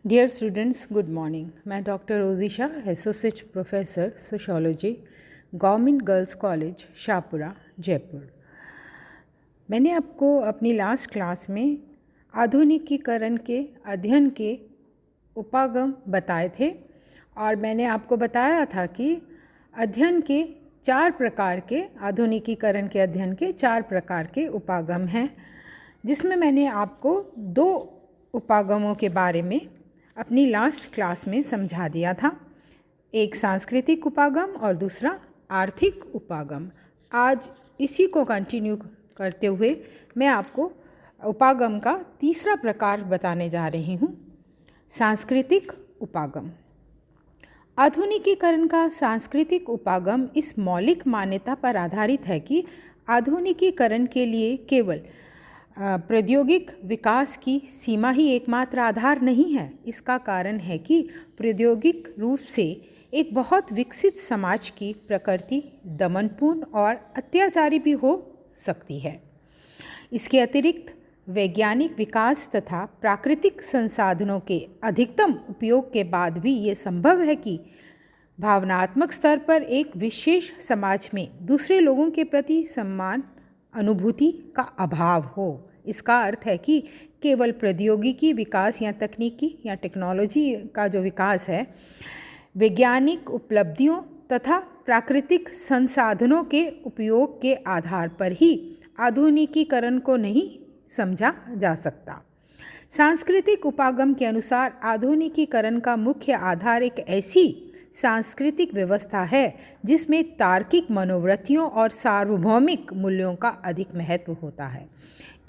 Dear students, good morning. मैं doctor Rozisha, associate professor sociology, government girls college Shahpura, Jaipur. मैंने आपको अपनी लास्ट क्लास में आधुनिकीकरण के अध्ययन के उपागम बताए थे और मैंने आपको बताया था कि अध्ययन के आधुनिकीकरण के अध्ययन के 4 प्रकार के उपागम हैं, जिसमें मैंने आपको 2 उपागमों के बारे में अपनी लास्ट क्लास में समझा दिया था। एक सांस्कृतिक उपागम और दूसरा आर्थिक उपागम। आज इसी को कंटिन्यू करते हुए मैं आपको उपागम का तीसरा प्रकार बताने जा रही हूँ, सांस्कृतिक उपागम। आधुनिकीकरण का सांस्कृतिक उपागम इस मौलिक मान्यता पर आधारित है कि आधुनिकीकरण के लिए केवल प्रौद्योगिक विकास की सीमा ही एकमात्र आधार नहीं है। इसका कारण है कि प्रौद्योगिक रूप से एक बहुत विकसित समाज की प्रकृति दमनपूर्ण और अत्याचारी भी हो सकती है। इसके अतिरिक्त वैज्ञानिक विकास तथा प्राकृतिक संसाधनों के अधिकतम उपयोग के बाद भी ये संभव है कि भावनात्मक स्तर पर एक विशेष समाज में दूसरे लोगों के प्रति सम्मान अनुभूति का अभाव हो। इसका अर्थ है कि केवल प्रौद्योगिकी विकास या तकनीकी या टेक्नोलॉजी का जो विकास है, वैज्ञानिक उपलब्धियों तथा प्राकृतिक संसाधनों के उपयोग के आधार पर ही आधुनिकीकरण को नहीं समझा जा सकता। सांस्कृतिक उपागम के अनुसार आधुनिकीकरण का मुख्य आधार एक ऐसी सांस्कृतिक व्यवस्था है जिसमें तार्किक मनोवृत्तियों और सार्वभौमिक मूल्यों का अधिक महत्व होता है।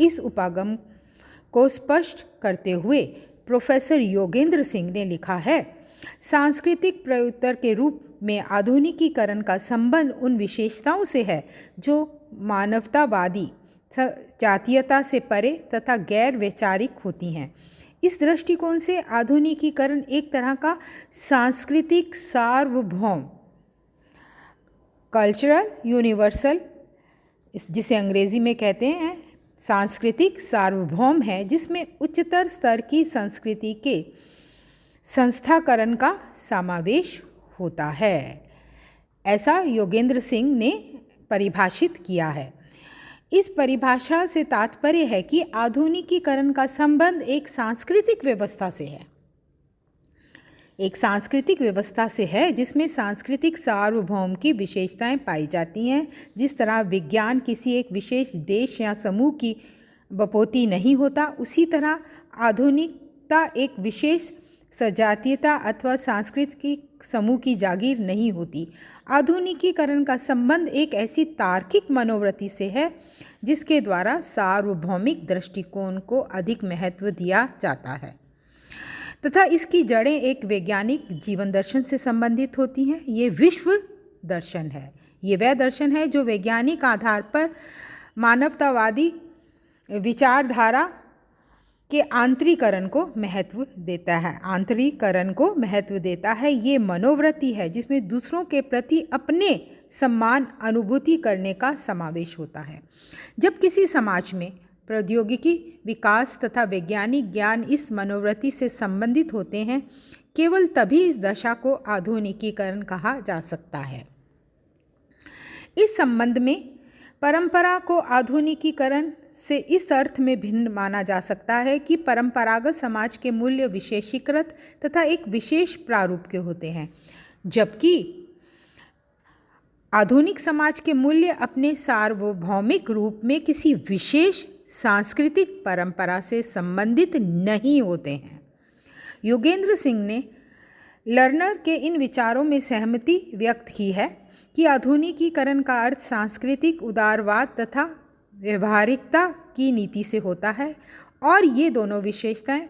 इस उपागम को स्पष्ट करते हुए प्रोफेसर योगेंद्र सिंह ने लिखा है, सांस्कृतिक प्रत्युत्तर के रूप में आधुनिकीकरण का संबंध उन विशेषताओं से है जो मानवतावादी, जातीयता से परे तथा गैर वैचारिक होती हैं। इस दृष्टिकोण से आधुनिकीकरण एक तरह का सांस्कृतिक सार्वभौम, कल्चरल यूनिवर्सल, जिसे अंग्रेजी में कहते हैं सांस्कृतिक सार्वभौम है, जिसमें उच्चतर स्तर की संस्कृति के संस्थाकरण का समावेश होता है। ऐसा योगेंद्र सिंह ने परिभाषित किया है। इस परिभाषा से तात्पर्य है कि आधुनिकीकरण का संबंध एक सांस्कृतिक व्यवस्था से है, एक सांस्कृतिक व्यवस्था से है जिसमें सांस्कृतिक सार्वभौम की विशेषताएं पाई जाती हैं। जिस तरह विज्ञान किसी एक विशेष देश या समूह की बपोती नहीं होता, उसी तरह आधुनिकता एक विशेष सजातीयता अथवा सांस्कृतिक समूह की जागीर नहीं होती। आधुनिकीकरण का संबंध एक ऐसी तार्किक मनोवृत्ति से है जिसके द्वारा सार्वभौमिक दृष्टिकोण को अधिक महत्व दिया जाता है तथा इसकी जड़ें एक वैज्ञानिक जीवन दर्शन से संबंधित होती हैं। ये विश्व दर्शन है, ये वह दर्शन है जो वैज्ञानिक आधार पर मानवतावादी विचारधारा के आंतरीकरण को महत्व देता है। आंतरीकरण को महत्व देता है। ये मनोवृत्ति है जिसमें दूसरों के प्रति अपने सम्मान अनुभूति करने का समावेश होता है। जब किसी समाज में प्रौद्योगिकी विकास तथा वैज्ञानिक ज्ञान इस मनोवृत्ति से संबंधित होते हैं, केवल तभी इस दशा को आधुनिकीकरण कहा जा सकता है। इस संबंध में परंपरा को आधुनिकीकरण से इस अर्थ में भिन्न माना जा सकता है कि परंपरागत समाज के मूल्य विशेषीकृत तथा एक विशेष प्रारूप के होते हैं, जबकि आधुनिक समाज के मूल्य अपने सार्वभौमिक रूप में किसी विशेष सांस्कृतिक परंपरा से संबंधित नहीं होते हैं। योगेंद्र सिंह ने लर्नर के इन विचारों में सहमति व्यक्त की है कि आधुनिकीकरण का अर्थ सांस्कृतिक उदारवाद तथा व्यवहारिकता की नीति से होता है और ये दोनों विशेषताएं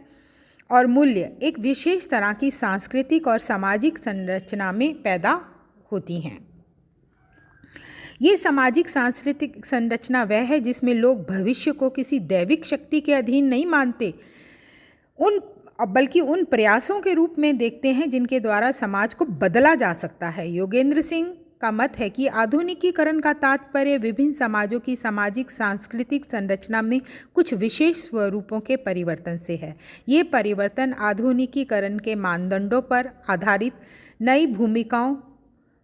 और मूल्य एक विशेष तरह की सांस्कृतिक और सामाजिक संरचना में पैदा होती हैं। ये सामाजिक सांस्कृतिक संरचना वह है जिसमें लोग भविष्य को किसी दैविक शक्ति के अधीन नहीं मानते, बल्कि उन प्रयासों के रूप में देखते हैं जिनके द्वारा समाज को बदला जा सकता है। योगेंद्र सिंह का मत है कि आधुनिकीकरण का तात्पर्य विभिन्न समाजों की सामाजिक सांस्कृतिक संरचना में कुछ विशेष स्वरूपों के परिवर्तन से है। ये परिवर्तन आधुनिकीकरण के मानदंडों पर आधारित नई भूमिकाओं,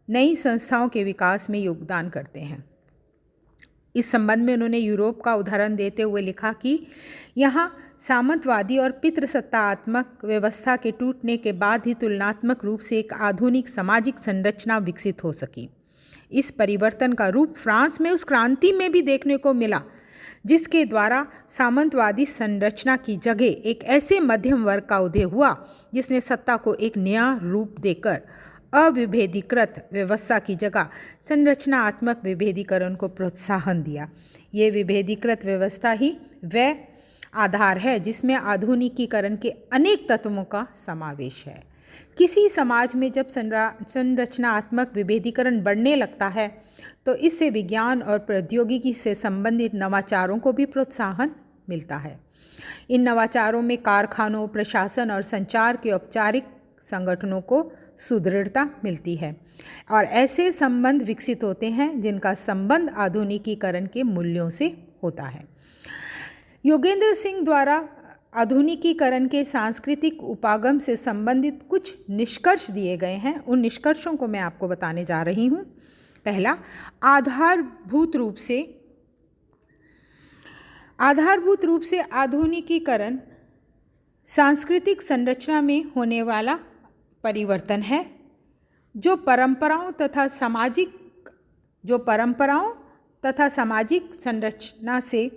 नई संस्थाओं के विकास में योगदान करते हैं। इस संबंध में उन्होंने यूरोप का उदाहरण देते हुए लिखा कि यहाँ सामंतवादी और पितृसत्तात्मक व्यवस्था के टूटने के बाद ही तुलनात्मक रूप से एक आधुनिक सामाजिक संरचना विकसित हो सकी। इस परिवर्तन का रूप फ्रांस में उस क्रांति में भी देखने को मिला जिसके द्वारा सामंतवादी संरचना की जगह एक ऐसे मध्यम वर्ग का उदय हुआ जिसने सत्ता को एक नया रूप देकर अविभेदीकृत व्यवस्था की जगह संरचनात्मक विभेदीकरण को प्रोत्साहन दिया। ये विभेदीकृत व्यवस्था ही वह आधार है जिसमें आधुनिकीकरण के अनेक तत्वों का समावेश है। किसी समाज में जब संरचनात्मक विभेदीकरण बढ़ने लगता है तो इससे विज्ञान और प्रौद्योगिकी से संबंधित नवाचारों को भी प्रोत्साहन मिलता है। इन नवाचारों में कारखानों, प्रशासन और संचार के औपचारिक संगठनों को सुदृढ़ता मिलती है और ऐसे संबंध विकसित होते हैं जिनका संबंध आधुनिकीकरण के मूल्यों से होता है। योगेंद्र सिंह द्वारा आधुनिकीकरण के सांस्कृतिक उपागम से संबंधित कुछ निष्कर्ष दिए गए हैं। उन निष्कर्षों को मैं आपको बताने जा रही हूँ। पहला, आधारभूत रूप से आधुनिकीकरण सांस्कृतिक संरचना में होने वाला परिवर्तन है जो परंपराओं तथा सामाजिक संरचना से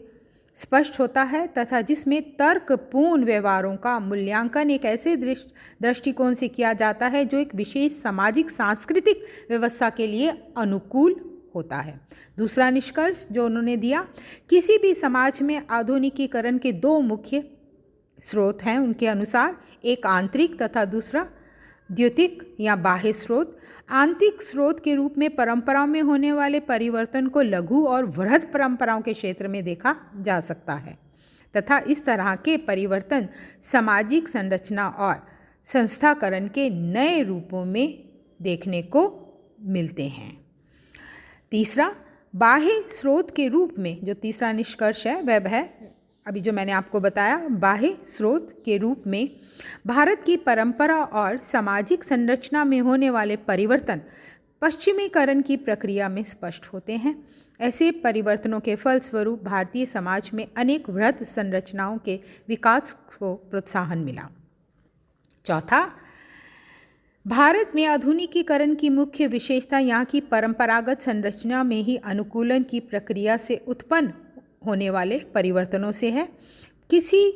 स्पष्ट होता है तथा जिसमें तर्कपूर्ण व्यवहारों का मूल्यांकन एक ऐसे दृष्टिकोण से किया जाता है जो एक विशेष सामाजिक सांस्कृतिक व्यवस्था के लिए अनुकूल होता है। दूसरा निष्कर्ष जो उन्होंने दिया, किसी भी समाज में आधुनिकीकरण के दो मुख्य स्रोत हैं उनके अनुसार, एक आंतरिक तथा दूसरा द्योतिक या बाह्य स्रोत। आंतरिक स्रोत के रूप में परंपराओं में होने वाले परिवर्तन को लघु और वृहद परंपराओं के क्षेत्र में देखा जा सकता है तथा इस तरह के परिवर्तन सामाजिक संरचना और संस्थाकरण के नए रूपों में देखने को मिलते हैं। तीसरा, बाह्य स्रोत के रूप में जो तीसरा निष्कर्ष है वह है अभी जो मैंने आपको बताया, बाह्य स्रोत के रूप में भारत की परंपरा और सामाजिक संरचना में होने वाले परिवर्तन पश्चिमीकरण की प्रक्रिया में स्पष्ट होते हैं। ऐसे परिवर्तनों के फलस्वरूप भारतीय समाज में अनेक वृहद संरचनाओं के विकास को प्रोत्साहन मिला। चौथा, भारत में आधुनिकीकरण की मुख्य विशेषता यहाँ की परंपरागत संरचना में ही अनुकूलन की प्रक्रिया से उत्पन्न होने वाले परिवर्तनों से है। किसी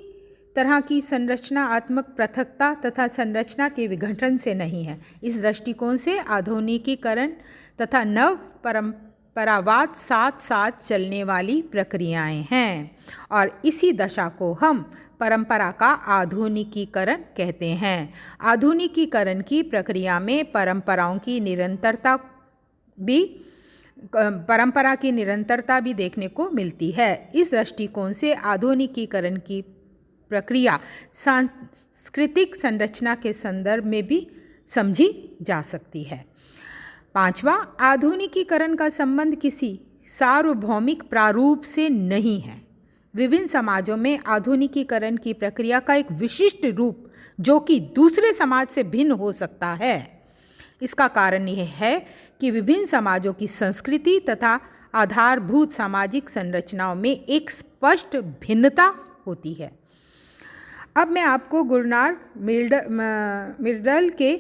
तरह की संरचनात्मक पृथकता तथा संरचना के विघटन से नहीं है। इस दृष्टिकोण से आधुनिकीकरण तथा नव परंपरावाद साथ साथ चलने वाली प्रक्रियाएं हैं और इसी दशा को हम परंपरा का आधुनिकीकरण कहते हैं। आधुनिकीकरण की प्रक्रिया में परंपरा की निरंतरता भी देखने को मिलती है। इस दृष्टिकोण से आधुनिकीकरण की प्रक्रिया सांस्कृतिक संरचना के संदर्भ में भी समझी जा सकती है। पांचवा, आधुनिकीकरण का संबंध किसी सार्वभौमिक प्रारूप से नहीं है। विभिन्न समाजों में आधुनिकीकरण की प्रक्रिया का एक विशिष्ट रूप जो कि दूसरे समाज से भिन्न हो सकता है। इसका कारण यह है कि विभिन्न समाजों की संस्कृति तथा आधारभूत सामाजिक संरचनाओं में एक स्पष्ट भिन्नता होती है। अब मैं आपको गुरनार मिर्डल के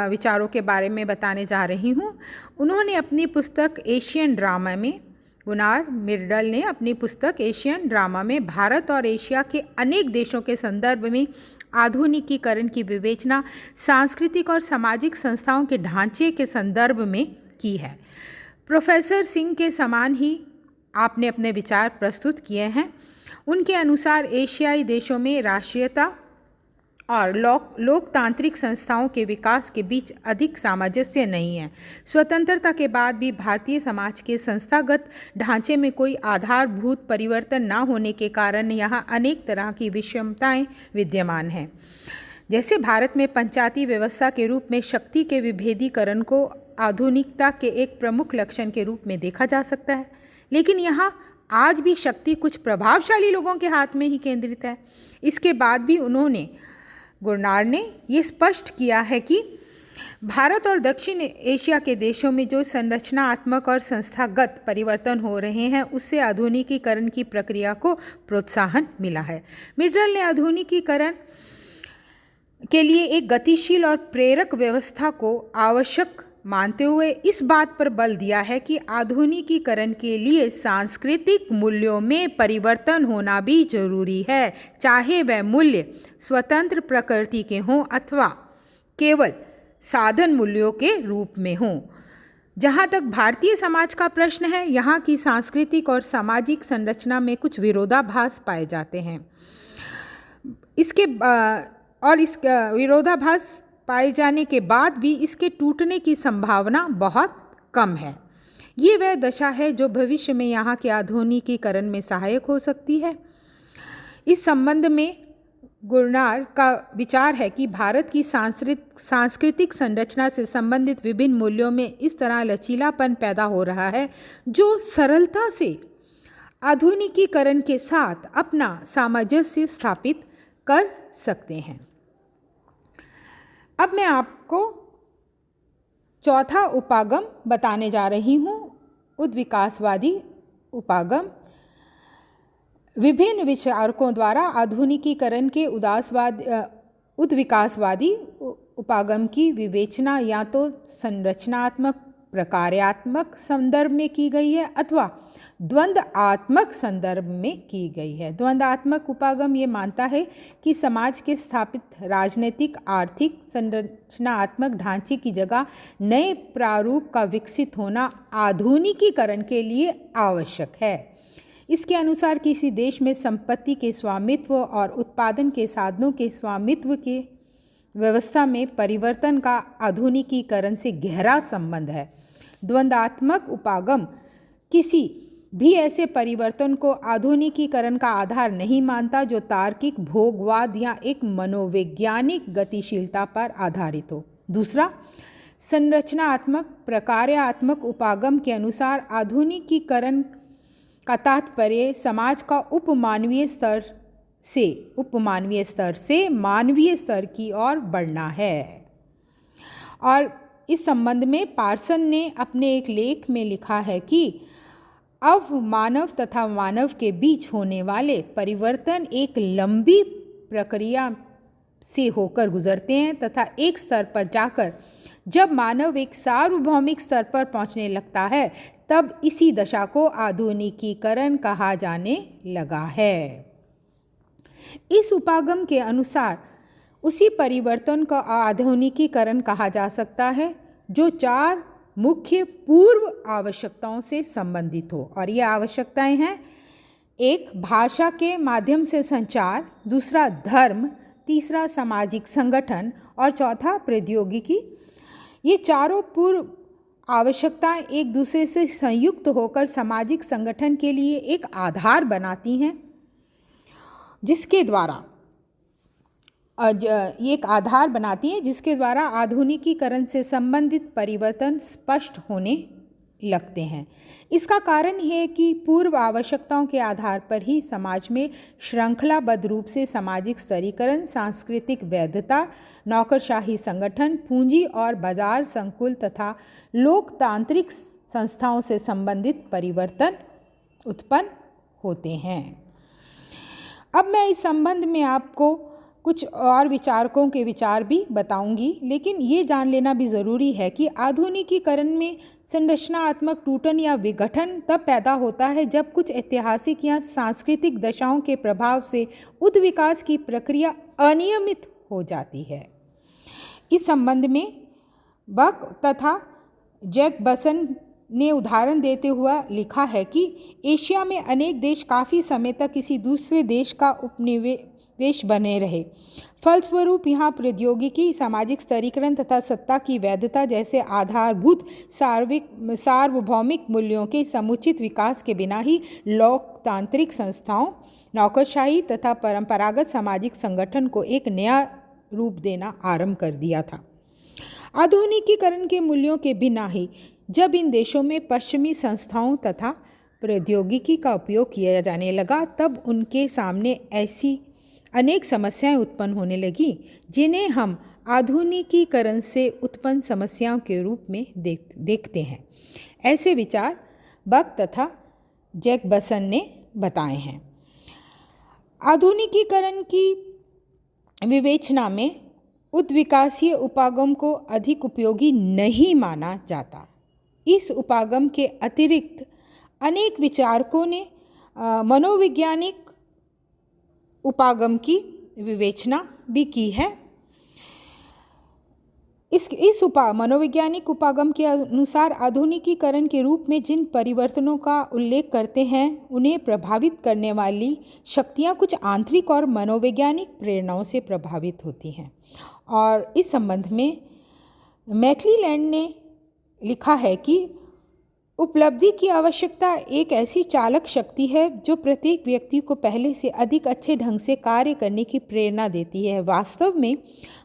विचारों के बारे में बताने जा रही हूँ। उन्होंने अपनी पुस्तक एशियन ड्रामा में गुरनार मिर्डल ने अपनी पुस्तक एशियन ड्रामा में भारत और एशिया के अनेक देशों के संदर्भ में आधुनिकीकरण की विवेचना सांस्कृतिक और सामाजिक संस्थाओं के ढांचे के संदर्भ में की है। प्रोफेसर सिंह के समान ही आपने अपने विचार प्रस्तुत किए हैं। उनके अनुसार एशियाई देशों में राष्ट्रीयता और लोकतांत्रिक संस्थाओं के विकास के बीच अधिक सामंजस्य नहीं है। स्वतंत्रता के बाद भी भारतीय समाज के संस्थागत ढांचे में कोई आधारभूत परिवर्तन न होने के कारण यहाँ अनेक तरह की विषमताएं विद्यमान हैं जैसे भारत में पंचायती व्यवस्था के रूप में शक्ति के विभेदीकरण को आधुनिकता के एक प्रमुख लक्षण के रूप में देखा जा सकता है, लेकिन यहाँ आज भी शक्ति कुछ प्रभावशाली लोगों के हाथ में ही केंद्रित है। इसके बाद भी गुरनार ने ये स्पष्ट किया है कि भारत और दक्षिण एशिया के देशों में जो संरचनात्मक और संस्थागत परिवर्तन हो रहे हैं उससे आधुनिकीकरण की प्रक्रिया को प्रोत्साहन मिला है। मिडल ने आधुनिकीकरण के लिए एक गतिशील और प्रेरक व्यवस्था को आवश्यक मानते हुए इस बात पर बल दिया है कि आधुनिकीकरण के लिए सांस्कृतिक मूल्यों में परिवर्तन होना भी जरूरी है, चाहे वह मूल्य स्वतंत्र प्रकृति के हों अथवा केवल साधन मूल्यों के रूप में हों। जहाँ तक भारतीय समाज का प्रश्न है, यहाँ की सांस्कृतिक और सामाजिक संरचना में कुछ विरोधाभास पाए जाते हैं। इस विरोधाभास पाए जाने के बाद भी इसके टूटने की संभावना बहुत कम है। ये वह दशा है जो भविष्य में यहाँ के आधुनिकीकरण में सहायक हो सकती है। इस संबंध में गुरनार का विचार है कि भारत की सांस्कृतिक संरचना से संबंधित विभिन्न मूल्यों में इस तरह लचीलापन पैदा हो रहा है जो सरलता से आधुनिकीकरण के साथ अपना सामंजस्य स्थापित कर सकते हैं। अब मैं आपको चौथा उपागम बताने जा रही हूँ, उद्विकासवादी उपागम। विभिन्न विचारकों द्वारा आधुनिकीकरण के उद्विकासवादी उपागम की विवेचना या तो संरचनात्मक प्रकार्यात्मक संदर्भ में की गई है अथवा द्वंद्वात्मक संदर्भ में की गई है। द्वंद्वात्मक उपागम ये मानता है कि समाज के स्थापित राजनीतिक आर्थिक संरचनात्मक ढांचे की जगह नए प्रारूप का विकसित होना आधुनिकीकरण के लिए आवश्यक है। इसके अनुसार किसी देश में संपत्ति के स्वामित्व और उत्पादन के साधनों के स्वामित्व के व्यवस्था में परिवर्तन का आधुनिकीकरण से गहरा संबंध है। द्वंद्वात्मक उपागम किसी भी ऐसे परिवर्तन को आधुनिकीकरण का आधार नहीं मानता जो तार्किक भोगवाद या एक मनोवैज्ञानिक गतिशीलता पर आधारित हो। दूसरा, संरचनात्मक प्रकार्यात्मक उपागम के अनुसार आधुनिकीकरण का तात्पर्य समाज का उपमानवीय स्तर से मानवीय स्तर की ओर बढ़ना है। और इस संबंध में पार्सन ने अपने एक लेख में लिखा है कि अवमानव तथा मानव के बीच होने वाले परिवर्तन एक लंबी प्रक्रिया से होकर गुजरते हैं तथा एक स्तर पर जाकर जब मानव एक सार्वभौमिक स्तर पर पहुंचने लगता है तब इसी दशा को आधुनिकीकरण कहा जाने लगा है। इस उपागम के अनुसार उसी परिवर्तन का आधुनिकीकरण कहा जा सकता है जो चार मुख्य पूर्व आवश्यकताओं से संबंधित हो, और ये आवश्यकताएं हैं: एक, भाषा के माध्यम से संचार; दूसरा, धर्म; तीसरा, सामाजिक संगठन; और चौथा, प्रौद्योगिकी। ये चारों पूर्व आवश्यकताएं एक दूसरे से संयुक्त होकर सामाजिक संगठन के लिए एक आधार बनाती हैं, जिसके द्वारा आधुनिकीकरण से संबंधित परिवर्तन स्पष्ट होने लगते हैं। इसका कारण है कि पूर्व आवश्यकताओं के आधार पर ही समाज में श्रृंखलाबद्ध रूप से सामाजिक स्तरीकरण, सांस्कृतिक वैधता, नौकरशाही संगठन, पूंजी और बाजार संकुल तथा लोकतांत्रिक संस्थाओं से संबंधित परिवर्तन उत्पन्न होते हैं। अब मैं इस संबंध में आपको कुछ और विचारकों के विचार भी बताऊंगी, लेकिन ये जान लेना भी ज़रूरी है कि आधुनिकीकरण में संरचनात्मक टूटन या विघटन तब पैदा होता है जब कुछ ऐतिहासिक या सांस्कृतिक दशाओं के प्रभाव से उद्विकास की प्रक्रिया अनियमित हो जाती है। इस संबंध में बक तथा जैकबसन ने उदाहरण देते हुआ लिखा है कि एशिया में अनेक देश काफ़ी समय तक किसी दूसरे देश का उपनिवेश बने रहे। फलस्वरूप यहाँ प्रौद्योगिकी, सामाजिक स्तरीकरण तथा सत्ता की वैधता जैसे आधारभूत सार्वभौमिक मूल्यों के समुचित विकास के बिना ही लोकतांत्रिक संस्थाओं, नौकरशाही तथा परंपरागत सामाजिक संगठन को एक नया रूप देना आरंभ कर दिया था। आधुनिकीकरण के मूल्यों के बिना ही जब इन देशों में पश्चिमी संस्थाओं तथा प्रौद्योगिकी का उपयोग किया जाने लगा, तब उनके सामने ऐसी अनेक समस्याएं उत्पन्न होने लगी जिन्हें हम आधुनिकीकरण से उत्पन्न समस्याओं के रूप में देखते हैं। ऐसे विचार बक तथा जैकबसन ने बताए हैं। आधुनिकीकरण की विवेचना में उत्विकासीय उपागम को अधिक उपयोगी नहीं माना जाता। इस उपागम के अतिरिक्त अनेक विचारकों ने मनोवैज्ञानिक उपागम की विवेचना भी की है। इस मनोवैज्ञानिक उपागम के अनुसार आधुनिकीकरण के रूप में जिन परिवर्तनों का उल्लेख करते हैं, उन्हें प्रभावित करने वाली शक्तियाँ कुछ आंतरिक और मनोवैज्ञानिक प्रेरणाओं से प्रभावित होती हैं। और इस संबंध में मैक्लीलैंड ने लिखा है कि उपलब्धि की आवश्यकता एक ऐसी चालक शक्ति है जो प्रत्येक व्यक्ति को पहले से अधिक अच्छे ढंग से कार्य करने की प्रेरणा देती है। वास्तव में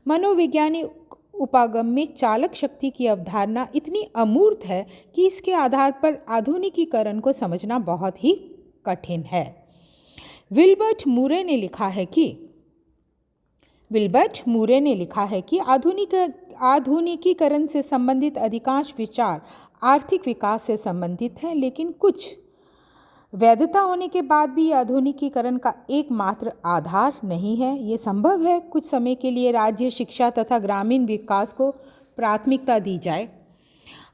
मनोवैज्ञानिक उपागम में चालक शक्ति की अवधारणा इतनी अमूर्त है कि इसके आधार पर आधुनिकीकरण को समझना बहुत ही कठिन है। विल्बर्ट मूरे ने लिखा है कि आधुनिकीकरण से संबंधित अधिकांश विचार आर्थिक विकास से संबंधित हैं, लेकिन कुछ वैधता होने के बाद भी आधुनिकीकरण का एकमात्र आधार नहीं है। ये संभव है कुछ समय के लिए राज्य शिक्षा तथा ग्रामीण विकास को प्राथमिकता दी जाए।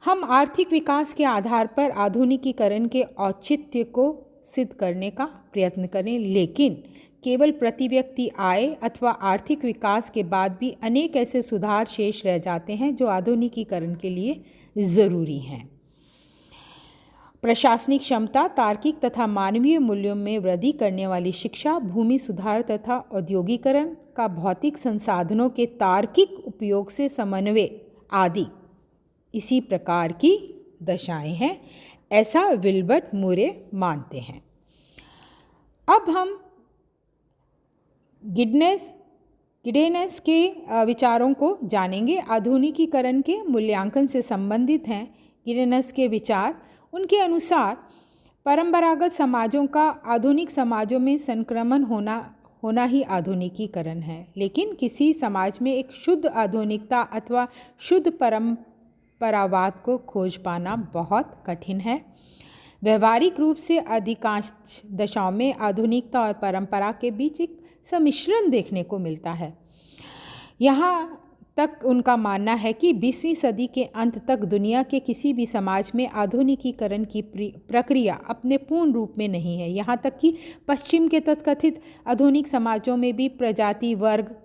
हम आर्थिक विकास के आधार पर आधुनिकीकरण के औचित्य को सिद्ध करने का प्रयत्न करें, लेकिन केवल प्रति व्यक्ति आय अथवा आर्थिक विकास के बाद भी अनेक ऐसे सुधार शेष रह जाते हैं जो आधुनिकीकरण के लिए ज़रूरी हैं। प्रशासनिक क्षमता, तार्किक तथा मानवीय मूल्यों में वृद्धि करने वाली शिक्षा, भूमि सुधार तथा औद्योगिकरण का भौतिक संसाधनों के तार्किक उपयोग से समन्वय आदि इसी प्रकार की दशाएं हैं, ऐसा विल्बर्ट मूरे मानते हैं। अब हम गिडेनस के विचारों को जानेंगे। आधुनिकीकरण के मूल्यांकन से संबंधित हैं गिडेनस के विचार। उनके अनुसार परंपरागत समाजों का आधुनिक समाजों में संक्रमण होना ही आधुनिकीकरण है, लेकिन किसी समाज में एक शुद्ध आधुनिकता अथवा शुद्ध परंपरावाद को खोज पाना बहुत कठिन है। व्यवहारिक रूप से अधिकांश दशाओं में आधुनिकता और परंपरा के बीच एक सम्मिश्रण देखने को मिलता है। यहाँ तक उनका मानना है कि 20वीं सदी के अंत तक दुनिया के किसी भी समाज में आधुनिकीकरण की प्रक्रिया अपने पूर्ण रूप में नहीं है। यहाँ तक कि पश्चिम के तथाकथित आधुनिक समाजों में भी प्रजाति, वर्ग,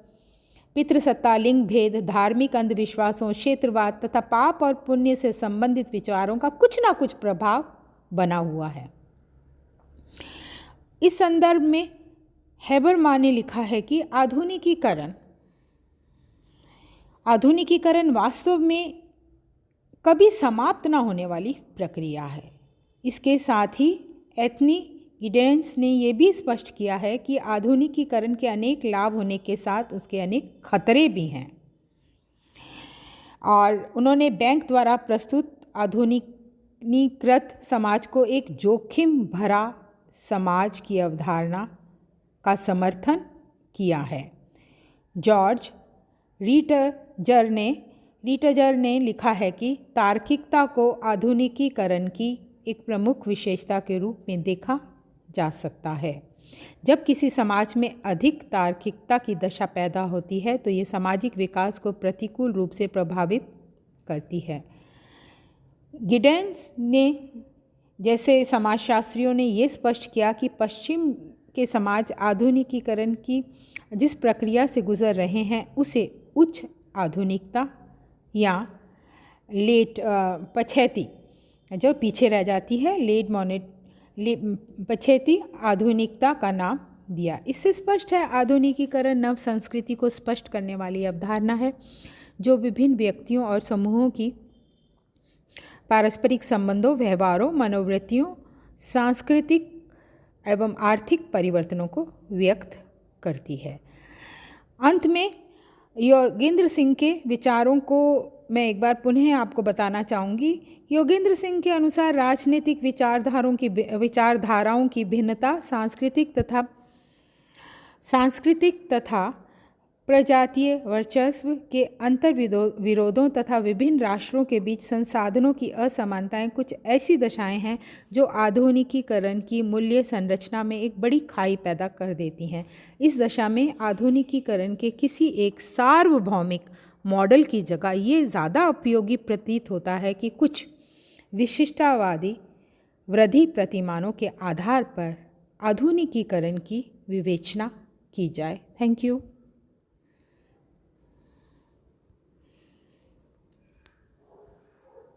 पितृसत्ता, लिंग भेद, धार्मिक अंधविश्वासों, क्षेत्रवाद तथा पाप और पुण्य से संबंधित विचारों का कुछ ना कुछ प्रभाव बना हुआ है। इस संदर्भ में हेबरमान ने लिखा है कि आधुनिकीकरण वास्तव में कभी समाप्त न होने वाली प्रक्रिया है। इसके साथ ही एंथनी गिडेन्स ने यह भी स्पष्ट किया है कि आधुनिकीकरण के अनेक लाभ होने के साथ उसके अनेक खतरे भी हैं, और उन्होंने बैंक द्वारा प्रस्तुत आधुनिकीकृत समाज को एक जोखिम भरा समाज की अवधारणा का समर्थन किया है। जॉर्ज रीटजर ने लिखा है कि तार्किकता को आधुनिकीकरण की एक प्रमुख विशेषता के रूप में देखा जा सकता है। जब किसी समाज में अधिक तार्किकता की दशा पैदा होती है तो ये सामाजिक विकास को प्रतिकूल रूप से प्रभावित करती है। गिडेन्स ने जैसे समाजशास्त्रियों ने ये स्पष्ट किया कि पश्चिम के समाज आधुनिकीकरण की जिस प्रक्रिया से गुजर रहे हैं उसे उच्च आधुनिकता या लेट पछैती जो पीछे रह जाती है पछैती आधुनिकता का नाम दिया। इससे स्पष्ट है आधुनिकीकरण नव संस्कृति को स्पष्ट करने वाली अवधारणा है जो विभिन्न व्यक्तियों और समूहों की पारस्परिक संबंधों, व्यवहारों, मनोवृत्तियों, सांस्कृतिक एवं आर्थिक परिवर्तनों को व्यक्त करती है। अंत में योगेंद्र सिंह के विचारों को मैं एक बार पुनः आपको बताना चाहूँगी। योगेंद्र सिंह के अनुसार राजनीतिक विचारधाराओं की भिन्नता सांस्कृतिक तथा प्रजातीय वर्चस्व के अंतर विरोधों तथा विभिन्न राष्ट्रों के बीच संसाधनों की असमानताएं कुछ ऐसी दशाएं हैं जो आधुनिकीकरण की मूल्य संरचना में एक बड़ी खाई पैदा कर देती हैं। इस दशा में आधुनिकीकरण के किसी एक सार्वभौमिक मॉडल की जगह ये ज़्यादा उपयोगी प्रतीत होता है कि कुछ विशिष्टतावादी वृद्धि प्रतिमानों के आधार पर आधुनिकीकरण की विवेचना की जाए। Thank you.